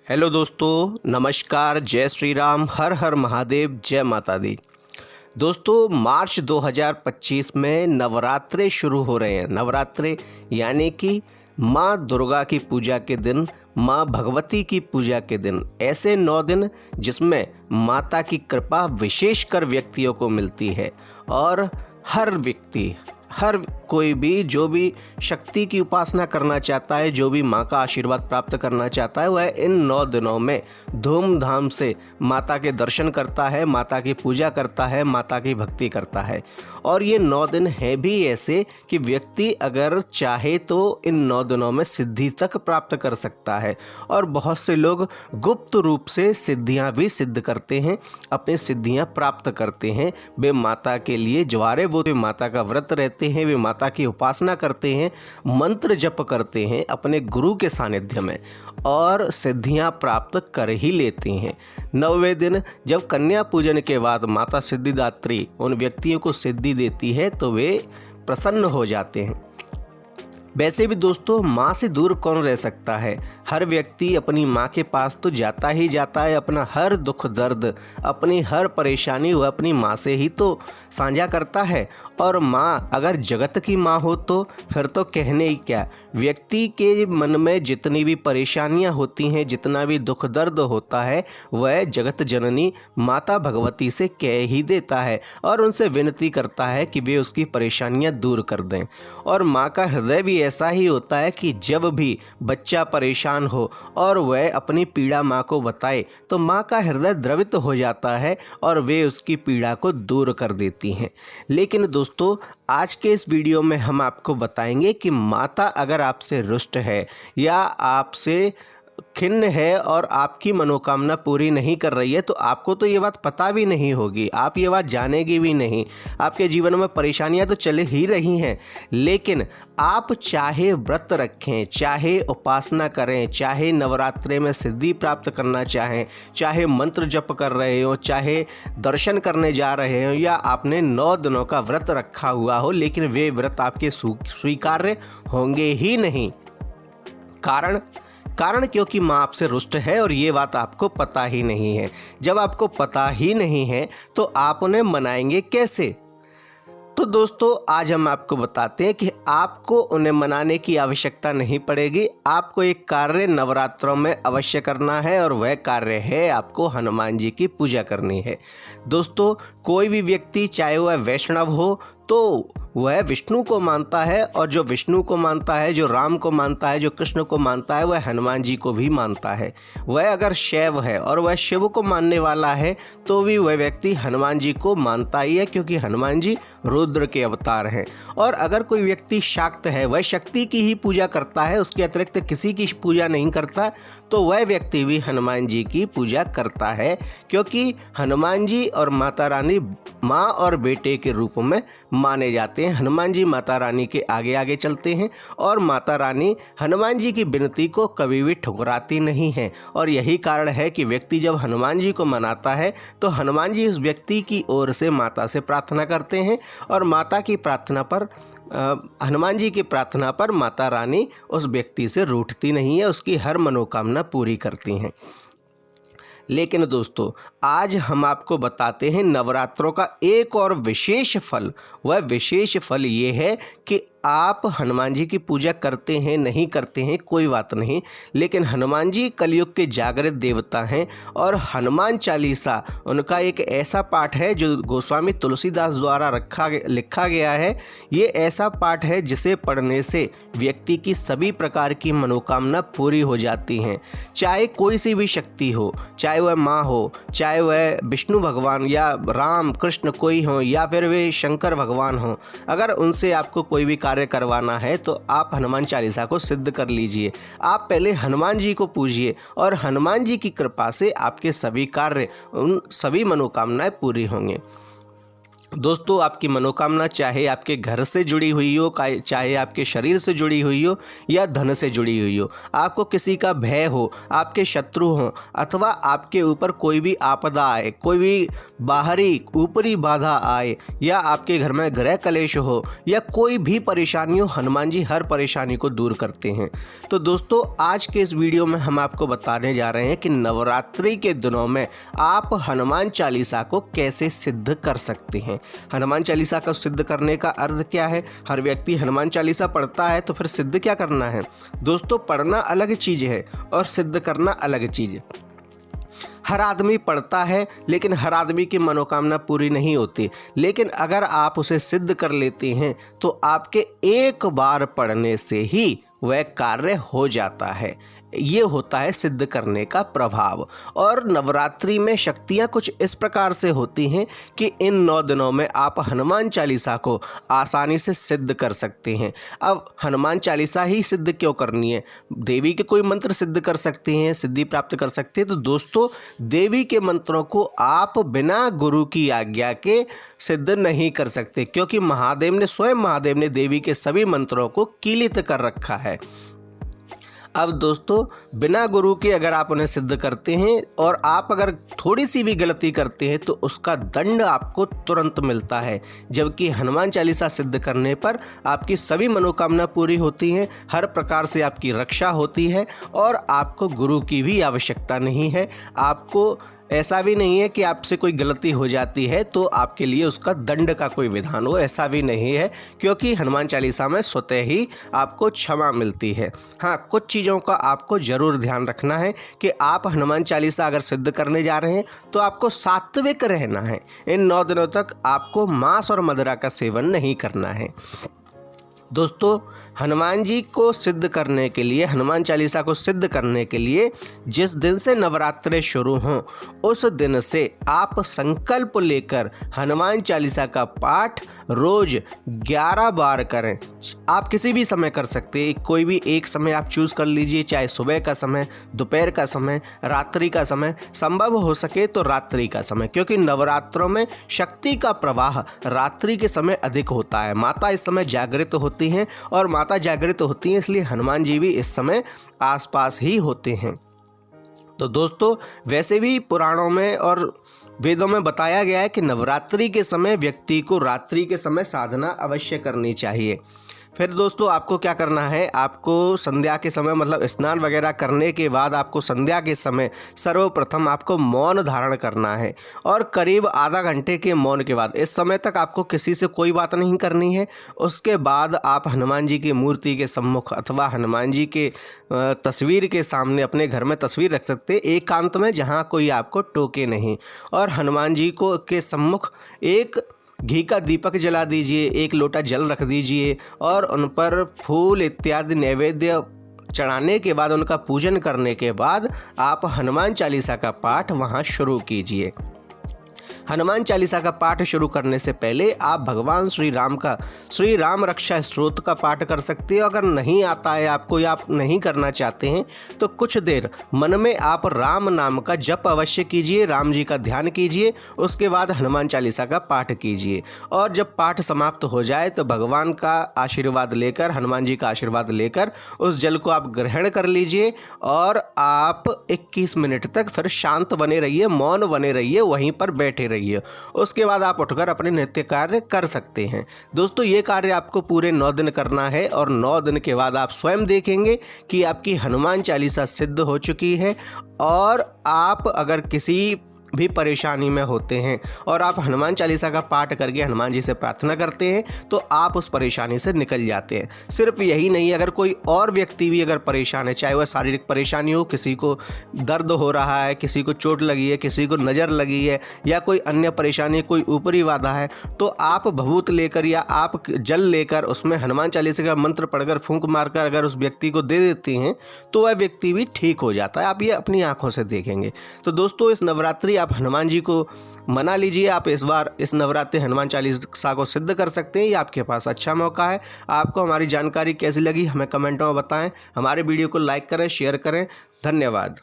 Hello दोस्तों, नमस्कार। जय श्री राम, हर हर महादेव, जय माता दी। दोस्तों, मार्च 2025 में नवरात्रे शुरू हो रहे हैं। नवरात्रे यानी कि माँ दुर्गा की पूजा के दिन, माँ भगवती की पूजा के दिन, ऐसे 9 दिन जिसमें माता की कृपा विशेषकर व्यक्तियों को मिलती है। और हर कोई भी जो भी शक्ति की उपासना करना चाहता है, जो भी माँ का आशीर्वाद प्राप्त करना चाहता है, वह इन 9 दिनों में धूमधाम से माता के दर्शन करता है, माता की पूजा करता है, माता की भक्ति करता है। और ये 9 दिन हैं भी ऐसे कि व्यक्ति अगर चाहे तो इन 9 दिनों में सिद्धि तक प्राप्त कर सकता है। और बहुत से लोग गुप्त रूप से सिद्धियाँ भी सिद्ध करते हैं, अपनी सिद्धियाँ प्राप्त करते हैं। वे माता के लिए ज्वारे वो माता का व्रत रहते हैं, वे माता की उपासना करते हैं, मंत्र जप करते हैं अपने गुरु के सानिध्य में और सिद्धियां प्राप्त कर ही लेते हैं। 9वें दिन जब कन्या पूजन के बाद माता सिद्धिदात्री उन व्यक्तियों को सिद्धि देती है तो वे प्रसन्न हो जाते हैं। वैसे भी दोस्तों, माँ से दूर कौन रह सकता है। हर व्यक्ति अपनी माँ के पास तो जाता ही जाता है। अपना हर दुख दर्द, अपनी हर परेशानी वह अपनी माँ से ही तो साझा करता है। और माँ अगर जगत की माँ हो तो फिर तो कहने ही क्या। व्यक्ति के मन में जितनी भी परेशानियाँ होती हैं, जितना भी दुख दर्द होता है, वह जगत जननी माता भगवती से कह ही देता है और उनसे विनती करता है कि वे उसकी परेशानियाँ दूर कर दें। और माँ का हृदय भी ऐसा ही होता है कि जब भी बच्चा परेशान हो और वह अपनी पीड़ा माँ को बताए तो माँ का हृदय द्रवित हो जाता है और वे उसकी पीड़ा को दूर कर देती हैं। लेकिन दोस्तों, आज के इस वीडियो में हम आपको बताएंगे कि माता अगर आपसे रुष्ट है या आपसे खिन्न है और आपकी मनोकामना पूरी नहीं कर रही है तो आपको तो ये बात पता भी नहीं होगी, आप ये बात जानेगी भी नहीं। आपके जीवन में परेशानियां तो चल ही रही हैं, लेकिन आप चाहे व्रत रखें, चाहे उपासना करें, चाहे नवरात्रे में सिद्धि प्राप्त करना चाहें, चाहे मंत्र जप कर रहे हो, चाहे दर्शन करने जा रहे हो या आपने 9 दिनों का व्रत रखा हुआ हो, लेकिन वे व्रत आपके स्वीकार्य होंगे ही नहीं। कारण क्योंकि माँ आपसे रुष्ट है और ये बात आपको पता ही नहीं है। जब आपको पता ही नहीं है तो आप उन्हें मनाएंगे कैसे? तो दोस्तों, आज हम आपको बताते हैं कि आपको उन्हें मनाने की आवश्यकता नहीं पड़ेगी। आपको एक कार्य नवरात्रों में अवश्य करना है और वह कार्य है आपको हनुमान जी की पूजा करनी है। दोस्तों, कोई भी व्यक्ति चाहे वह वैष्णव हो तो वह विष्णु को मानता है, और जो विष्णु को मानता है, जो राम को मानता है, जो कृष्ण को मानता है, वह हनुमान जी को भी मानता है। वह अगर शैव है और वह शिव को मानने वाला है तो भी वह व्यक्ति हनुमान जी को मानता ही है, क्योंकि हनुमान जी रुद्र के अवतार हैं। और अगर कोई व्यक्ति शाक्त है, वह शक्ति की ही पूजा करता है, उसके अतिरिक्त किसी की पूजा नहीं करता, तो वह व्यक्ति भी हनुमान जी की पूजा करता है, क्योंकि हनुमान जी और माता रानी माँ और बेटे के रूप में माने जाते हैं। हनुमान जी माता रानी के आगे आगे चलते हैं और माता रानी हनुमान जी की विनती को कभी भी ठुकराती नहीं है। और यही कारण है कि व्यक्ति जब हनुमान जी को मनाता है तो हनुमान जी उस व्यक्ति की ओर से माता से प्रार्थना करते हैं और माता की प्रार्थना पर हनुमान जी की प्रार्थना पर माता रानी उस व्यक्ति से रूठती नहीं है, उसकी हर मनोकामना पूरी करती हैं। लेकिन दोस्तों, आज हम आपको बताते हैं नवरात्रों का एक और विशेष फल। वह विशेष फल ये है कि आप हनुमान जी की पूजा करते हैं नहीं करते हैं कोई बात नहीं, लेकिन हनुमान जी कलयुग के जागृत देवता हैं और हनुमान चालीसा उनका एक ऐसा पाठ है जो गोस्वामी तुलसीदास द्वारा लिखा गया है। ये ऐसा पाठ है जिसे पढ़ने से व्यक्ति की सभी प्रकार की मनोकामना पूरी हो जाती हैं। चाहे कोई सी भी शक्ति हो, चाहे वह माँ हो, चाहे वह विष्णु भगवान या राम कृष्ण कोई हो या फिर वे शंकर भगवान हो, अगर उनसे आपको कोई भी कार्य करवाना है तो आप हनुमान चालीसा को सिद्ध कर लीजिए। आप पहले हनुमान जी को पूजिए और हनुमान जी की कृपा से आपके सभी कार्य, उन सभी मनोकामनाएं पूरी होंगे। दोस्तों, आपकी मनोकामना चाहे आपके घर से जुड़ी हुई हो, चाहे आपके शरीर से जुड़ी हुई हो या धन से जुड़ी हुई हो, आपको किसी का भय हो, आपके शत्रु हों अथवा आपके ऊपर कोई भी आपदा आए, कोई भी बाहरी ऊपरी बाधा आए या आपके घर में गृह कलेश हो या कोई भी परेशानी हो, हनुमान जी हर परेशानी को दूर करते हैं। तो दोस्तों, आज के इस वीडियो में हम आपको बताने जा रहे हैं कि नवरात्रि के दिनों में आप हनुमान चालीसा को कैसे सिद्ध कर सकते हैं। हनुमान चालीसा को सिद्ध करने का अर्थ क्या है? हर व्यक्ति हनुमान चालीसा पढ़ता है, तो फिर सिद्ध क्या करना है? दोस्तों, पढ़ना अलग चीज़ है और सिद्ध करना अलग चीज़ है। हर आदमी पढ़ता है, लेकिन हर आदमी की मनोकामना पूरी नहीं होती। लेकिन अगर आप उसे सिद्ध कर लेते हैं तो आपके एक बार पढ़ने से ही वह कार्य हो जाता है। ये होता है सिद्ध करने का प्रभाव। और नवरात्रि में शक्तियाँ कुछ इस प्रकार से होती हैं कि इन 9 दिनों में आप हनुमान चालीसा को आसानी से सिद्ध कर सकते हैं। अब हनुमान चालीसा ही सिद्ध क्यों करनी है? देवी के कोई मंत्र सिद्ध कर सकते हैं, सिद्धि प्राप्त कर सकते हैं। तो दोस्तों, देवी के मंत्रों को आप बिना गुरु की आज्ञा के सिद्ध नहीं कर सकते, क्योंकि स्वयं महादेव ने देवी के सभी मंत्रों को कीलित कर रखा है। अब दोस्तों, बिना गुरु के अगर आप उन्हें सिद्ध करते हैं और आप अगर थोड़ी सी भी गलती करते हैं तो उसका दंड आपको तुरंत मिलता है। जबकि हनुमान चालीसा सिद्ध करने पर आपकी सभी मनोकामना पूरी होती हैं, हर प्रकार से आपकी रक्षा होती है और आपको गुरु की भी आवश्यकता नहीं है। आपको ऐसा भी नहीं है कि आपसे कोई गलती हो जाती है तो आपके लिए उसका दंड का कोई विधान हो, ऐसा भी नहीं है, क्योंकि हनुमान चालीसा में स्वतः ही आपको क्षमा मिलती है। हाँ, कुछ चीज़ों का आपको ज़रूर ध्यान रखना है कि आप हनुमान चालीसा अगर सिद्ध करने जा रहे हैं तो आपको सात्विक रहना है। इन 9 दिनों तक आपको मांस और मदिरा का सेवन नहीं करना है। दोस्तों, हनुमान जी को सिद्ध करने के लिए, हनुमान चालीसा को सिद्ध करने के लिए जिस दिन से नवरात्रे शुरू हों उस दिन से आप संकल्प लेकर हनुमान चालीसा का पाठ रोज 11 बार करें। आप किसी भी समय कर सकते हैं, कोई भी एक समय आप चूज़ कर लीजिए, चाहे सुबह का समय, दोपहर का समय, रात्रि का समय, संभव हो सके तो रात्रि का समय, क्योंकि नवरात्रों में शक्ति का प्रवाह रात्रि के समय अधिक होता है। माता इस समय जागृत होती हैं और माता जागृत होती हैं, इसलिए हनुमान जी भी इस समय आसपास ही होते हैं। तो दोस्तों, वैसे भी पुराणों में और वेदों में बताया गया है कि नवरात्रि के समय व्यक्ति को रात्रि के समय साधना अवश्य करनी चाहिए। फिर दोस्तों, आपको क्या करना है? आपको संध्या के समय, मतलब स्नान वगैरह करने के बाद आपको संध्या के समय सर्वप्रथम आपको मौन धारण करना है और करीब आधा घंटे के मौन के बाद, इस समय तक आपको किसी से कोई बात नहीं करनी है। उसके बाद आप हनुमान जी की मूर्ति के सम्मुख अथवा हनुमान जी के तस्वीर के सामने अपने घर में तस्वीर रख सकते हैं, एकांत में, जहाँ कोई आपको टोके नहीं। और हनुमान जी को के सम्मुख एक घी का दीपक जला दीजिए, एक लोटा जल रख दीजिए और उन पर फूल इत्यादि नैवेद्य चढ़ाने के बाद, उनका पूजन करने के बाद आप हनुमान चालीसा का पाठ वहाँ शुरू कीजिए। हनुमान चालीसा का पाठ शुरू करने से पहले आप भगवान श्री राम का श्री राम रक्षा स्तोत्र का पाठ कर सकते हैं। अगर नहीं आता है आपको या आप नहीं करना चाहते हैं तो कुछ देर मन में आप राम नाम का जप अवश्य कीजिए, राम जी का ध्यान कीजिए, उसके बाद हनुमान चालीसा का पाठ कीजिए। और जब पाठ समाप्त हो जाए तो भगवान का आशीर्वाद लेकर, हनुमान जी का आशीर्वाद लेकर उस जल को आप ग्रहण कर लीजिए और आप 21 मिनट तक फिर शांत बने रहिए, मौन बने रहिए, वहीं पर बैठे रहिए। उसके बाद आप उठकर अपने नित्य कार्य कर सकते हैं। दोस्तों, ये कार्य आपको पूरे 9 दिन करना है और 9 दिन के बाद आप स्वयं देखेंगे कि आपकी हनुमान चालीसा सिद्ध हो चुकी है। और आप अगर किसी भी परेशानी में होते हैं और आप हनुमान चालीसा का पाठ करके हनुमान जी से प्रार्थना करते हैं तो आप उस परेशानी से निकल जाते हैं। सिर्फ यही नहीं, अगर कोई और व्यक्ति भी अगर परेशान है, चाहे वह शारीरिक परेशानी हो, किसी को दर्द हो रहा है, किसी को चोट लगी है, किसी को नज़र लगी है या कोई अन्य परेशानी, कोई ऊपरी बाधा है, तो आप भभूत लेकर या आप जल लेकर उसमें हनुमान चालीसा का मंत्र पढ़कर फूंक मारकर अगर उस व्यक्ति को दे देती हैं तो वह व्यक्ति भी ठीक हो जाता है। आप ये अपनी आंखों से देखेंगे। तो दोस्तों, इस नवरात्रि आप हनुमान जी को मना लीजिए। आप इस बार इस नवरात्रि हनुमान चालीसा को सिद्ध कर सकते हैं। ये आपके पास अच्छा मौका है। आपको हमारी जानकारी कैसी लगी हमें कमेंटों में बताएं। हमारे वीडियो को लाइक करें, शेयर करें। धन्यवाद।